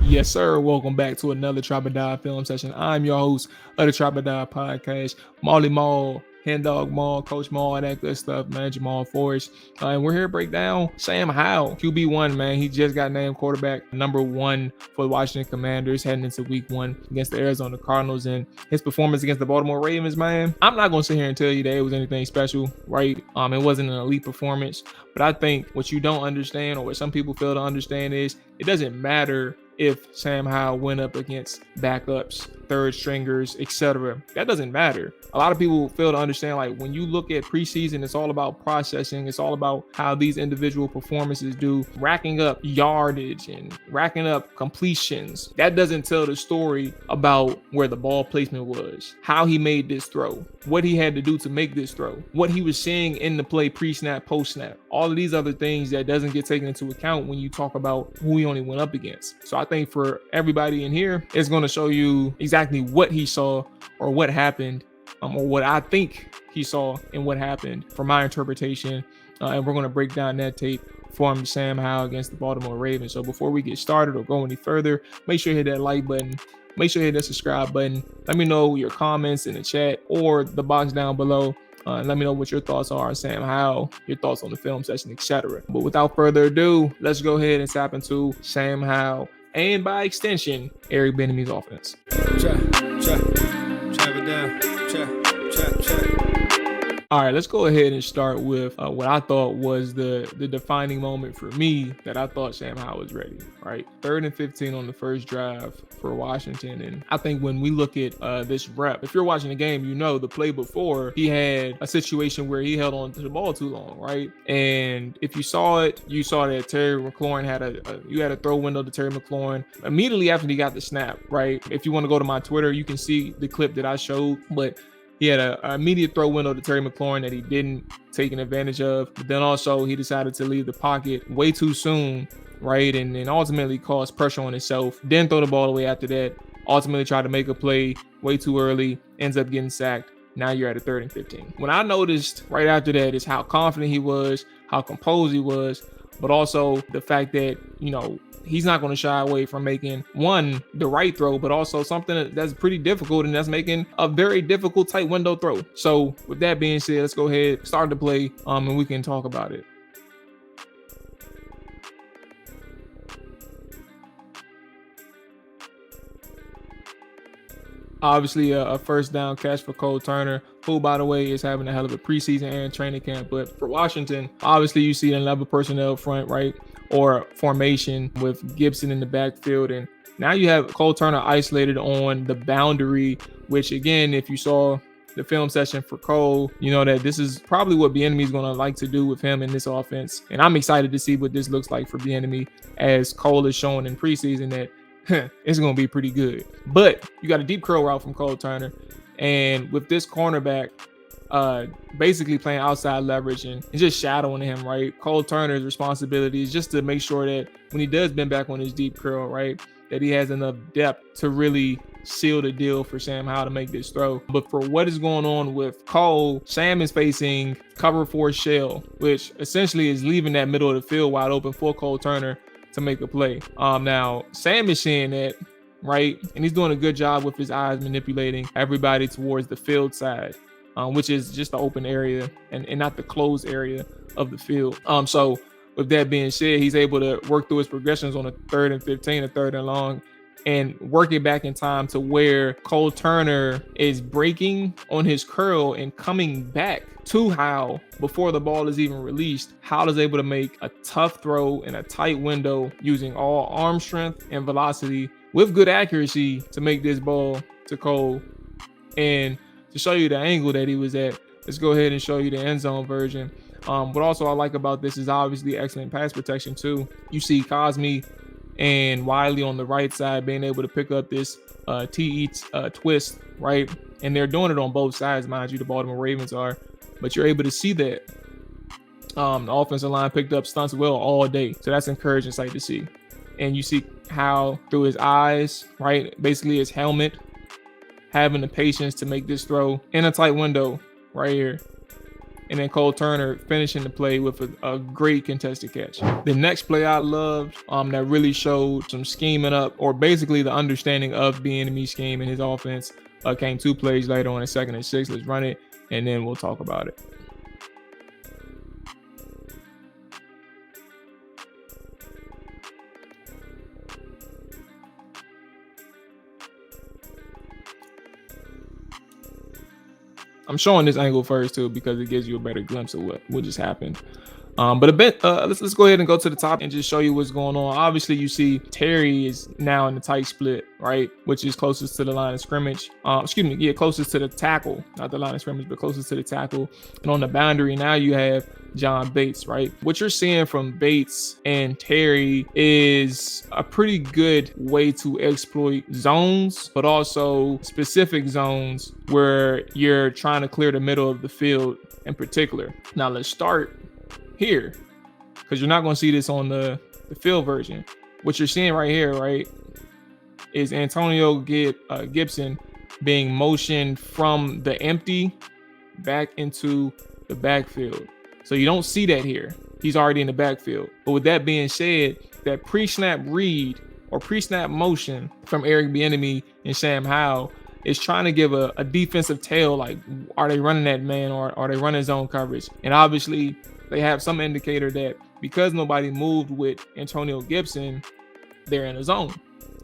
Yes, sir. Welcome back to another Trap or Die film session. I'm your host of the Trap or Die podcast, Molly Mall, Hen Dog Mall, Coach Mall, all that good stuff, man. Jamal Forrest. And we're here to break down Sam Howell, QB1, man. He just got named quarterback number 1 for the Washington Commanders heading into week 1 against the Arizona Cardinals. And his performance against the Baltimore Ravens, man, I'm not going to sit here and tell you that it was anything special, right? It wasn't an elite performance. But I think what you don't understand, or what some people fail to understand, is it doesn't matter if Sam Howell went up against backups, third stringers, etc. That doesn't matter. A lot of people fail to understand, like, when you look at preseason, it's all about processing. It's all about how these individual performances do, racking up yardage and racking up completions. That doesn't tell the story about where the ball placement was, how he made this throw, what he had to do to make this throw, what he was seeing in the play pre-snap, post-snap. All of these other things that doesn't get taken into account when you talk about who he only went up against. So I think for everybody in here, it's going to show you exactly what he saw or what happened, or what I think he saw and what happened from my interpretation. And we're going to break down that tape from Sam Howell against the Baltimore Ravens. So before we get started or go any further, make sure you hit that like button. Make sure you hit that subscribe button. Let me know your comments in the chat or the box down below. Let me know what your thoughts are on Sam Howell, your thoughts on the film session, etc. But without further ado, let's go ahead and tap into Sam Howell and, by extension, Eric Bieniemy's offense. All right, let's go ahead and start with what I thought was the defining moment for me that I thought Sam Howell was ready, right? 3rd and 15 on the first drive for Washington. And I think when we look at this rep, if you're watching the game, you know the play before, he had a situation where he held on to the ball too long, right? And if you saw it, you saw that Terry McLaurin had a throw window to Terry McLaurin immediately after he got the snap, right? If you want to go to my Twitter, you can see the clip that I showed, but he had an immediate throw window to Terry McLaurin that he didn't take advantage of. But then also he decided to leave the pocket way too soon, right? And ultimately caused pressure on himself. Didn't throw the ball away after that. Ultimately tried to make a play way too early. Ends up getting sacked. Now you're at a 3rd and 15. What I noticed right after that is how confident he was, how composed he was, but also the fact that, he's not going to shy away from making, one, the right throw, but also something that's pretty difficult, and that's making a very difficult tight window throw. So with that being said, let's go ahead, start the play, and we can talk about it. Obviously, a first down catch for Cole Turner, who, by the way, is having a hell of a preseason and training camp. But for Washington, obviously, you see another personnel front, right? Or formation with Gibson in the backfield. And now you have Cole Turner isolated on the boundary, which, again, if you saw the film session for Cole, you know that this is probably what Bieniemy is going to like to do with him in this offense. And I'm excited to see what this looks like for Bieniemy, as Cole is showing in preseason that it's going to be pretty good. But you got a deep curl route from Cole Turner. And with this cornerback basically playing outside leverage and just shadowing him, right? Cole Turner's responsibility is just to make sure that when he does bend back on his deep curl, right, that he has enough depth to really seal the deal for Sam Howell to make this throw. But for what is going on with Cole, Sam is facing cover 4 shell, which essentially is leaving that middle of the field wide open for Cole Turner to make a play. Now Sam is seeing that, right, and he's doing a good job with his eyes manipulating everybody towards the field side, which is just the open area and not the closed area of the field. So with that being said, he's able to work through his progressions on a 3rd and 15, a 3rd and long, and work it back in time to where Cole Turner is breaking on his curl and coming back to Howell before the ball is even released. Howell is able to make a tough throw in a tight window using all arm strength and velocity with good accuracy to make this ball to Cole. And to show you the angle that he was at, let's go ahead and show you the end zone version. What also I like about this is obviously excellent pass protection too. You see Cosme and Wiley on the right side being able to pick up this TE twist, right? And they're doing it on both sides, mind you, the Baltimore Ravens are. But you're able to see that the offensive line picked up stunts well all day. So that's encouraging sight to see. And you see how through his eyes, right, basically his helmet, having the patience to make this throw in a tight window right here. and then Cole Turner finishing the play with a great contested catch. The next play I loved that really showed some scheming up, or basically the understanding of Bieniemy scheme and his offense, came 2 plays later on a 2nd and 6. Let's run it, and then we'll talk about it. I'm showing this angle first too because it gives you a better glimpse of what just happened. But a bit, let's go ahead and go to the top and just show you what's going on. Obviously, you see Terry is now in the tight split, right, which is closest to the line of scrimmage. Closest to the tackle, not the line of scrimmage, but closest to the tackle. And on the boundary, now you have John Bates, right? What you're seeing from Bates and Terry is a pretty good way to exploit zones, but also specific zones where you're trying to clear the middle of the field in particular. Now let's start here, because you're not going to see this on the field version. What you're seeing right here, right, is Antonio Gibson being motioned from the empty back into the backfield. So you don't see that here. He's already in the backfield. But with that being said, that pre-snap read or pre-snap motion from Eric Bieniemy and Sam Howell is trying to give a defensive tell, like, are they running that man or are they running zone coverage? And obviously, they have some indicator that because nobody moved with Antonio Gibson, they're in a zone.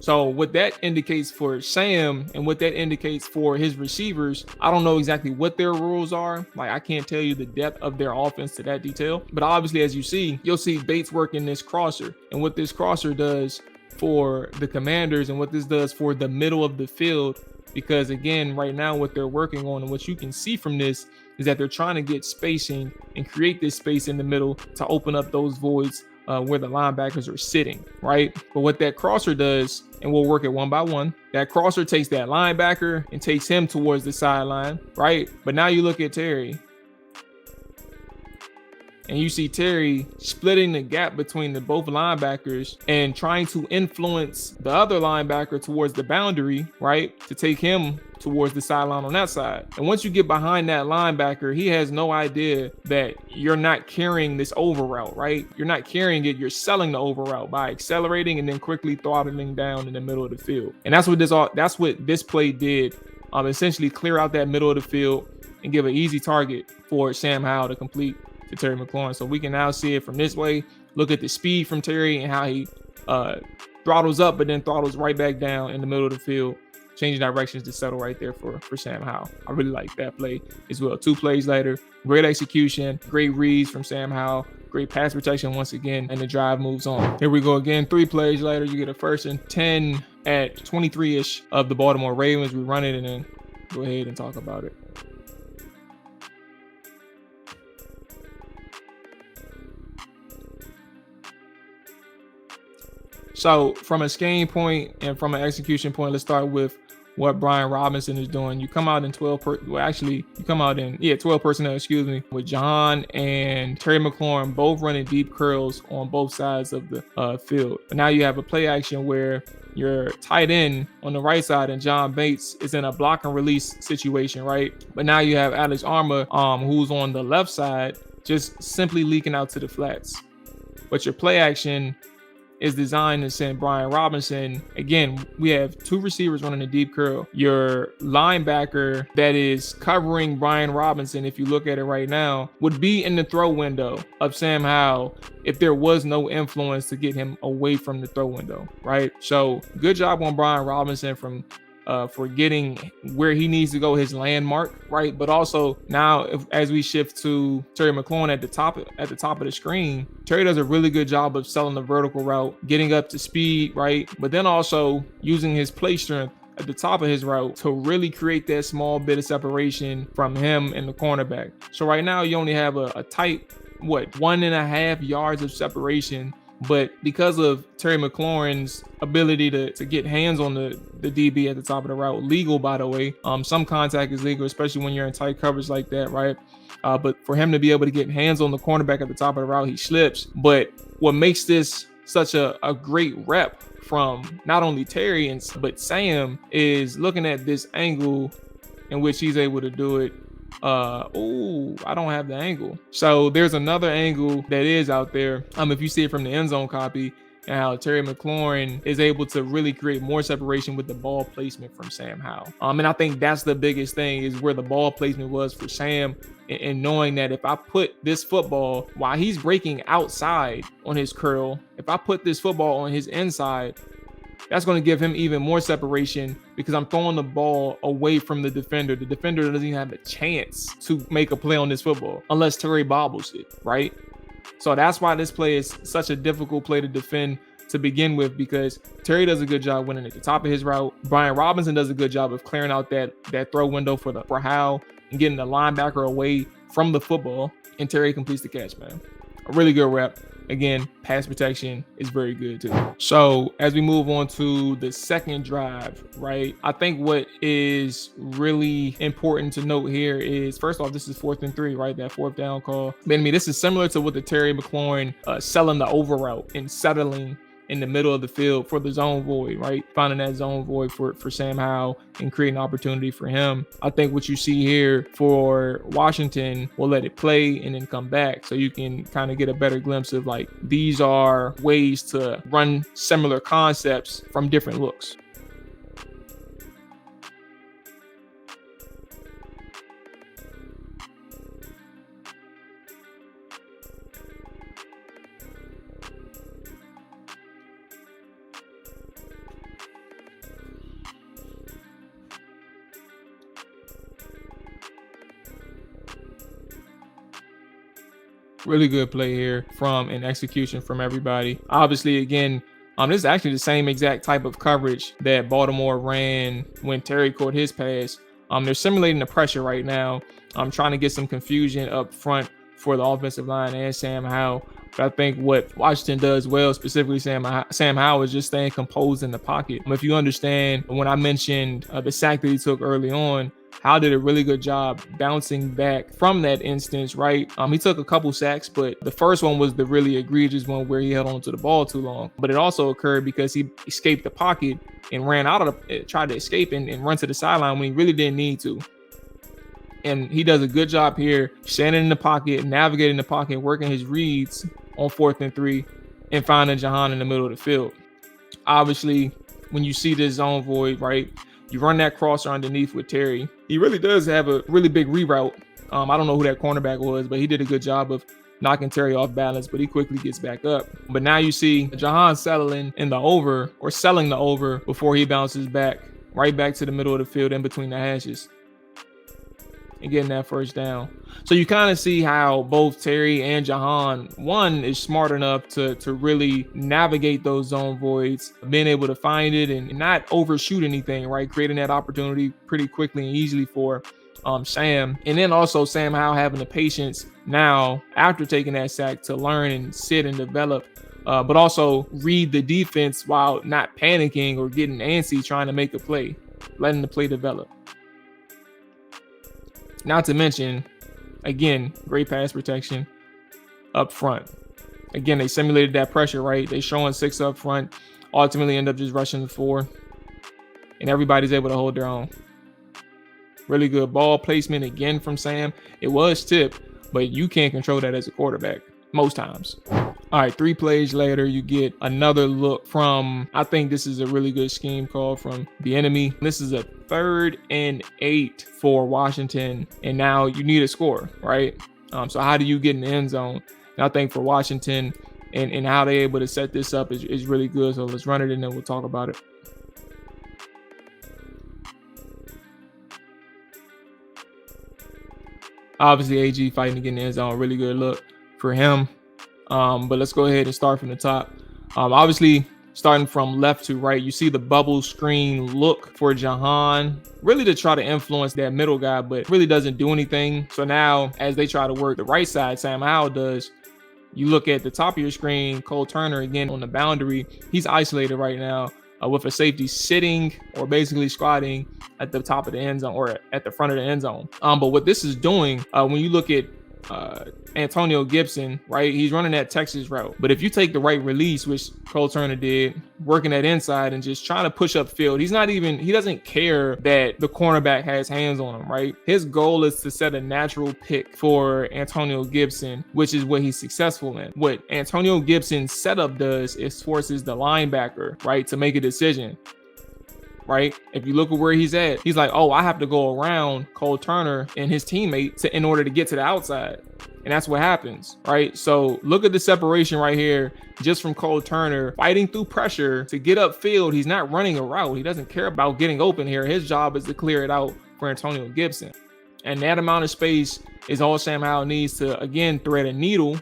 So what that indicates for Sam and what that indicates for his receivers, I don't know exactly what their rules are. Like, I can't tell you the depth of their offense to that detail. But obviously, as you see, you'll see Bates working this crosser. And what this crosser does for the Commanders and what this does for the middle of the field, because again, right now, what they're working on and what you can see from this is that they're trying to get spacing and create this space in the middle to open up those voids where the linebackers are sitting, right? But what that crosser does, and we'll work it one by one, that crosser takes that linebacker and takes him towards the sideline, right? But now you look at Terry, and you see Terry splitting the gap between the both linebackers and trying to influence the other linebacker towards the boundary, right, to take him towards the sideline on that side. And once you get behind that linebacker, he has no idea that you're not carrying this over route, right? You're not carrying it, you're selling the over route by accelerating and then quickly throttling down in the middle of the field. And that's what this play did. Essentially clear out that middle of the field and give an easy target for Sam Howell to complete to Terry McLaurin. So we can now see it from this way. Look at the speed from Terry and how he throttles up, but then throttles right back down in the middle of the field, changing directions to settle right there for Sam Howell. I really like that play as well. 2 plays later, great execution, great reads from Sam Howell, great pass protection once again, and the drive moves on. Here we go again. 3 plays later, you get a 1st and 10 at 23-ish of the Baltimore Ravens. We run it and then go ahead and talk about it. So from a scheme point and from an execution point, let's start with what Brian Robinson is doing. You come out in 12 personnel, with John and Terry McLaurin both running deep curls on both sides of the field. But now you have a play action where your tight end on the right side and John Bates is in a block and release situation, right? But now you have Alex Armour, who's on the left side, just simply leaking out to the flats. But your play action is designed to send Brian Robinson. Again, we have 2 receivers running a deep curl. Your linebacker that is covering Brian Robinson, if you look at it right now, would be in the throw window of Sam Howell if there was no influence to get him away from the throw window, right? So good job on Brian Robinson for getting where he needs to go, his landmark, right? But also now, as we shift to Terry McLaurin at the top of the screen, Terry does a really good job of selling the vertical route, getting up to speed, right? But then also using his play strength at the top of his route to really create that small bit of separation from him and the cornerback. So right now you only have a tight, 1.5 yards of separation. But because of Terry McLaurin's ability to get hands on the DB at the top of the route, legal, by the way, some contact is legal, especially when you're in tight coverage like that, right? But for him to be able to get hands on the cornerback at the top of the route, he slips. But what makes this such a great rep from not only Terry but Sam is looking at this angle in which he's able to do it I don't have the angle. So there's another angle that is out there. If you see it from the end zone copy, and how Terry McLaurin is able to really create more separation with the ball placement from Sam Howell. And I think that's the biggest thing, is where the ball placement was for Sam, and knowing that if I put this football, while he's breaking outside on his curl, if I put this football on his inside, that's going to give him even more separation, because I'm throwing the ball away from the defender. The defender doesn't even have a chance to make a play on this football unless Terry bobbles it, right? So that's why this play is such a difficult play to defend to begin with, because Terry does a good job winning at the top of his route. Brian Robinson does a good job of clearing out that throw window for Howell and getting the linebacker away from the football, and Terry completes the catch, man. A really good rep. Again, pass protection is very good too. So as we move on to the second drive, right? I think what is really important to note here is, first off, this is 4th and 3, right? That 4th down call. This is similar to what the Terry McLaurin selling the over route and settling in the middle of the field for the zone void, right? Finding that zone void for Sam Howell and creating opportunity for him. I think what you see here for Washington, will let it play and then come back, so you can kind of get a better glimpse of, like, these are ways to run similar concepts from different looks. Really good play here from an execution from everybody. Obviously, again, this is actually the same exact type of coverage that Baltimore ran when Terry caught his pass. They're simulating the pressure right now. I'm trying to get some confusion up front for the offensive line and Sam Howell. But I think what Washington does well, specifically Sam Howell, is just staying composed in the pocket. If you understand, when I mentioned the sack that he took early on, Howell did a really good job bouncing back from that instance, right? He took a couple sacks, but the first one was the really egregious one where he held onto the ball too long. But it also occurred because he escaped the pocket and ran out of tried to escape and run to the sideline when he really didn't need to. And he does a good job here, standing in the pocket, navigating the pocket, working his reads on 4th and 3, and finding Jahan in the middle of the field. Obviously, when you see this zone void, right, you run that crosser underneath with Terry. He really does have a really big reroute. I don't know who that cornerback was, but he did a good job of knocking Terry off balance, but he quickly gets back up. But now you see Jahan settling in the over, or selling the over, before he bounces back, right back to the middle of the field in between the hashes, and getting that first down. So you kind of see how both Terry and Jahan, one is smart enough to really navigate those zone voids, being able to find it and not overshoot anything, right? Creating that opportunity pretty quickly and easily for Sam. And then also Sam Howell having the patience now, after taking that sack, to learn and sit and develop, but also read the defense while not panicking or getting antsy trying to make a play, letting the play develop. Not to mention, again, great pass protection up front. Again, they simulated that pressure, right? They showing 6 up front, ultimately end up just rushing the 4, and everybody's able to hold their own. Really good ball placement again from Sam. It was tipped, but you can't control that as a quarterback most times. All right, 3 plays later, you get another look from, I think this is a really good scheme call from Bieniemy. This is a 3rd and 8 for Washington, and now you need a score, right? So how do you get in the end zone? And I think for Washington and how they're able to set this up is really good. So let's run it and then we'll talk about it. Obviously, AG fighting to get in the end zone, really good look for him. But let's go ahead and start from the top. Obviously, starting from left to right, you see the bubble screen look for Jahan, really to try to influence that middle guy, but really doesn't do anything. So now, as they try to work the right side, Sam Howell does, you look at the top of your screen, Cole Turner again on the boundary. He's isolated right now with a safety sitting or basically squatting at the top of the end zone or at the front of the end zone. But what this is doing, when you look at Antonio Gibson, right? He's running that Texas route. But if you take the right release, which Cole Turner did, working that inside and just trying to push up field, he doesn't care that the cornerback has hands on him, right? His goal is to set a natural pick for Antonio Gibson, which is what he's successful in. What Antonio Gibson's setup does is forces the linebacker, right, to make a decision. Right? If you look at where he's at, he's like, oh, I have to go around Cole Turner and his teammate in order to get to the outside. And that's what happens, right? So look at the separation right here, just from Cole Turner fighting through pressure to get upfield. He's not running a route. He doesn't care about getting open here. His job is to clear it out for Antonio Gibson. And that amount of space is all Sam Howell needs to, again, thread a needle,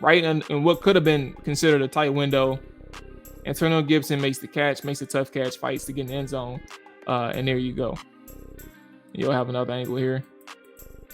right? And what could have been considered a tight window. Antonio Gibson makes the catch, makes a tough catch, fights to get in the end zone. And there you go. You'll have another angle here.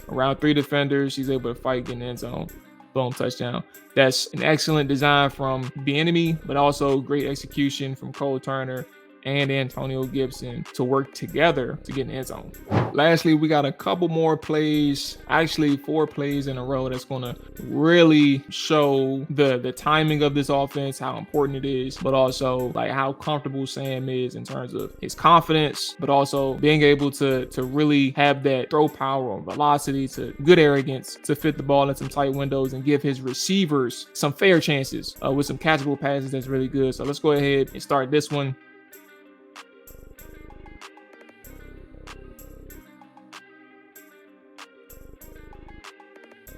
Around 3 defenders, he's able to fight, get in the end zone. Boom, touchdown. That's an excellent design from Bieniemy, but also great execution from Cole Turner and Antonio Gibson to work together to get in the end zone. Lastly, we got a couple more plays, actually 4 plays in a row that's going to really show the timing of this offense, how important it is, but also like how comfortable Sam is in terms of his confidence, but also being able to really have that throw power or velocity, to good arrogance to fit the ball in some tight windows and give his receivers some fair chances with some catchable passes. That's really good. So let's go ahead and start this one.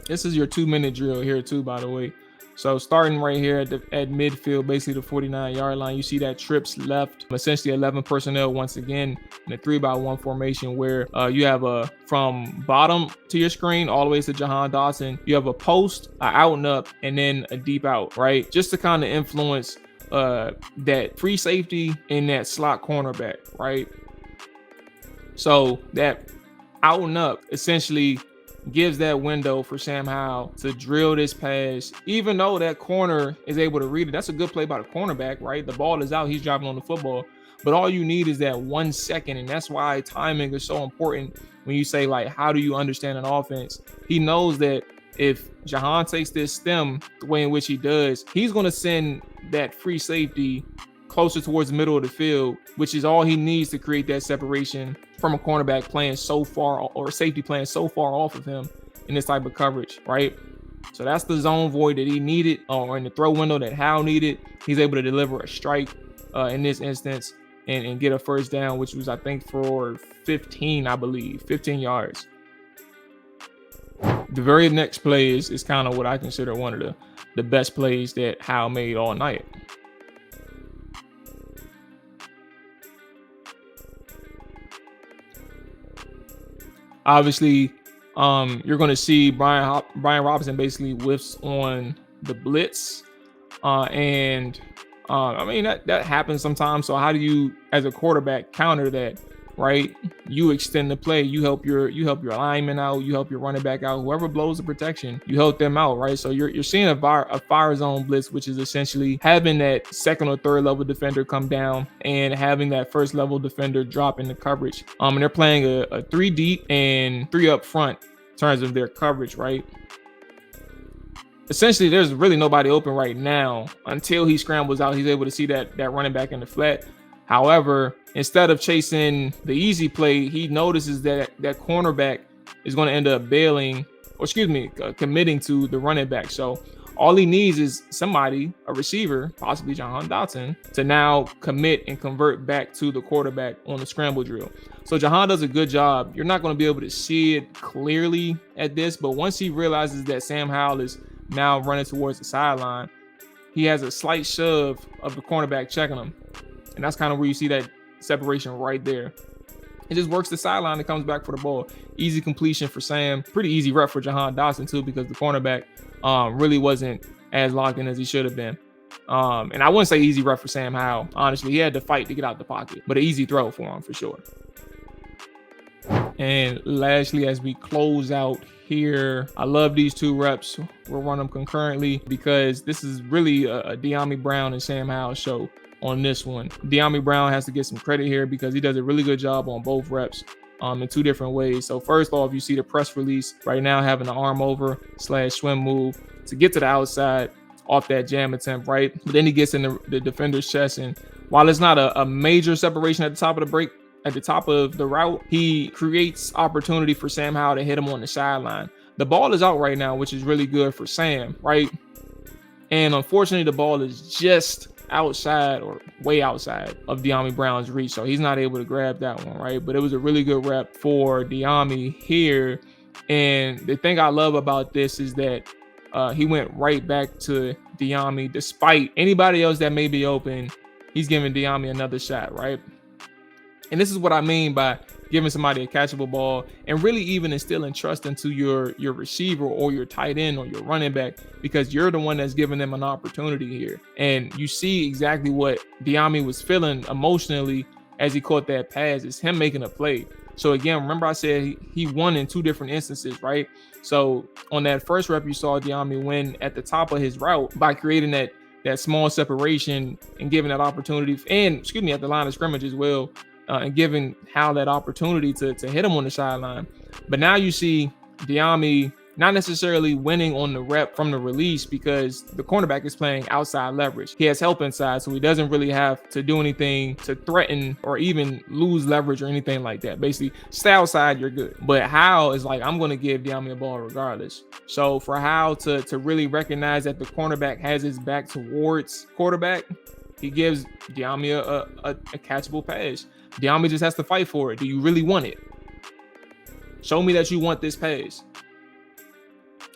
This is your 2-minute drill here too, by the way. So starting right here at midfield, basically the 49-yard line, you see that trips left, essentially 11 personnel once again in a 3-by-1 formation where you have from bottom to your screen all the way to Jahan Dotson, you have a post, a out and up, and then a deep out, right? Just to kind of influence that free safety and that slot cornerback, right? So that out and up essentially gives that window for Sam Howell to drill this pass, even though that corner is able to read it. That's a good play by the cornerback, right? The ball is out, he's driving on the football, but all you need is that 1 second, and that's why timing is so important when you say, like, how do you understand an offense? He knows that if Jahan takes this stem the way in which he does, he's going to send that free safety closer towards the middle of the field, which is all he needs to create that separation from a cornerback playing so far, or a safety playing so far off of him in this type of coverage, right? So that's the zone void that he needed, or in the throw window that Howell needed. He's able to deliver a strike in this instance and get a first down, which was, I think, for 15, I believe, 15 yards. The very next play is kind of what I consider one of the best plays that Howell made all night. Obviously, you're going to see Brian Robinson basically whiffs on the blitz, and I mean that happens sometimes. So how do you, as a quarterback, counter that? Right? You extend the play. You help your lineman out. You help your running back out. Whoever blows the protection, you help them out. Right? So you're seeing a fire zone blitz, which is essentially having that second or third level defender come down and having that first level defender drop into coverage. And they're playing a 3 deep and 3 up front in terms of their coverage. Right? Essentially, there's really nobody open right now until he scrambles out. He's able to see that running back in the flat. However, instead of chasing the easy play, he notices that cornerback is going to end up committing to the running back. So all he needs is somebody, a receiver, possibly Jahan Dotson, to now commit and convert back to the quarterback on the scramble drill. So Jahan does a good job. You're not going to be able to see it clearly at this, but once he realizes that Sam Howell is now running towards the sideline, he has a slight shove of the cornerback checking him. And that's kind of where you see that separation right there. It just works the sideline and comes back for the ball. Easy completion for Sam. Pretty easy rep for Jahan Dotson too, because the cornerback really wasn't as locked in as he should have been. And I wouldn't say easy rep for Sam Howell. Honestly, he had to fight to get out the pocket, but an easy throw for him for sure. And lastly, as we close out here, I love these 2 reps. We'll run them concurrently because this is really a Bieniemy Brown and Sam Howell show on this one. Bieniemy Brown has to get some credit here because he does a really good job on both reps. in 2 different ways. So first off, you see the press release right now having an arm over / swim move to get to the outside off that jam attempt, right? But then he gets in the defender's chest, and while it's not a major separation at the top of the break, at the top of the route, he creates opportunity for Sam Howell to hit him on the sideline. The ball is out right now, which is really good for Sam, right? And unfortunately, the ball is just outside or way outside of Dyami Brown's reach, so he's not able to grab that one, right? But it was a really good rep for Dyami here. And the thing I love about this is that he went right back to Dyami despite anybody else that may be open. He's giving Dyami another shot, right? And this is what I mean by giving somebody a catchable ball and really even instilling trust into your receiver or your tight end or your running back, because you're the one that's giving them an opportunity here. And you see exactly what Dyami was feeling emotionally as he caught that pass. It's him making a play. So again, remember I said he won in 2 different instances, right? So on that first rep, you saw Dyami win at the top of his route by creating that small separation and giving that opportunity, and at the line of scrimmage as well, and giving Howell that opportunity to hit him on the sideline. But now you see Dyami not necessarily winning on the rep from the release because the cornerback is playing outside leverage. He has help inside, so he doesn't really have to do anything to threaten or even lose leverage or anything like that. Basically, stay outside, you're good. But Howell is like, I'm going to give Dyami a ball regardless. So for Howell to really recognize that the cornerback has his back towards quarterback, he gives Dyami a catchable pass. Dyami just has to fight for it. Do you really want it? Show me that you want this pass.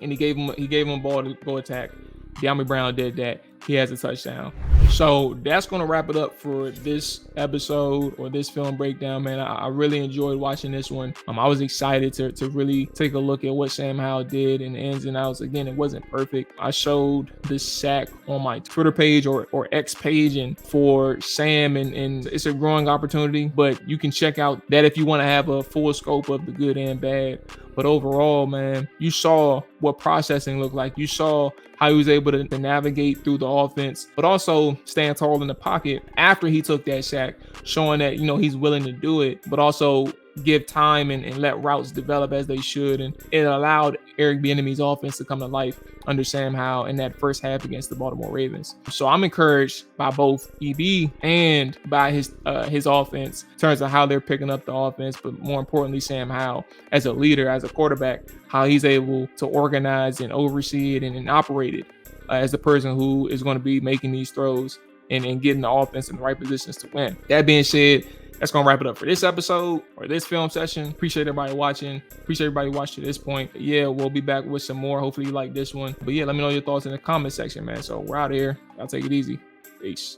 And he gave him a ball to go attack. Dyami Brown did that. He has a touchdown. So that's going to wrap it up for this episode or this film breakdown, man. I really enjoyed watching this one. I was excited to really take a look at what Sam Howell did and the ins and outs. Again, it wasn't perfect. I showed this sack on my Twitter page or X page and for Sam, and it's a growing opportunity, but you can check out that if you want to have a full scope of the good and bad. But overall, man, you saw what processing looked like. You saw how he was able to navigate through the offense, but also stand tall in the pocket after he took that sack, showing that, he's willing to do it, but also give time and let routes develop as they should. And it allowed Eric Bieniemy's offense to come to life under Sam Howell in that first half against the Baltimore Ravens. So I'm encouraged by both EB and by his offense in terms of how they're picking up the offense, but more importantly, Sam Howell as a leader, as a quarterback, how he's able to organize and oversee it and operate it as the person who is going to be making these throws and getting the offense in the right positions to win. That being said, that's going to wrap it up for this episode or this film session. Appreciate everybody watching. Appreciate everybody watching to this point. Yeah, we'll be back with some more. Hopefully you like this one. But yeah, let me know your thoughts in the comment section, man. So we're out of here. Y'all take it easy. Peace.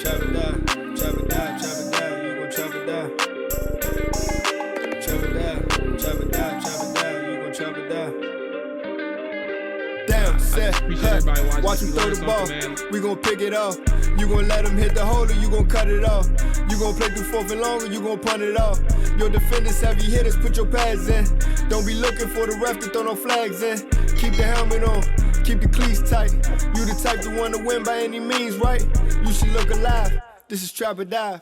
Chop it down. Chop it down. Chop it down. You gon' chop it down. Chop it down. You gon' chop it down. Down, set, watch him throw the ball. We gon' pick it off. You gon' let him hit the hole or you gon' cut it off. You gon' play through 4th and long or you gon' punt it off. Your defenders, heavy hitters, put your pads in. Don't be looking for the ref to throw no flags in. Keep the helmet on. Keep the cleats tight. You the type to want to win by any means, right? You should look alive. This is Trap or Dive.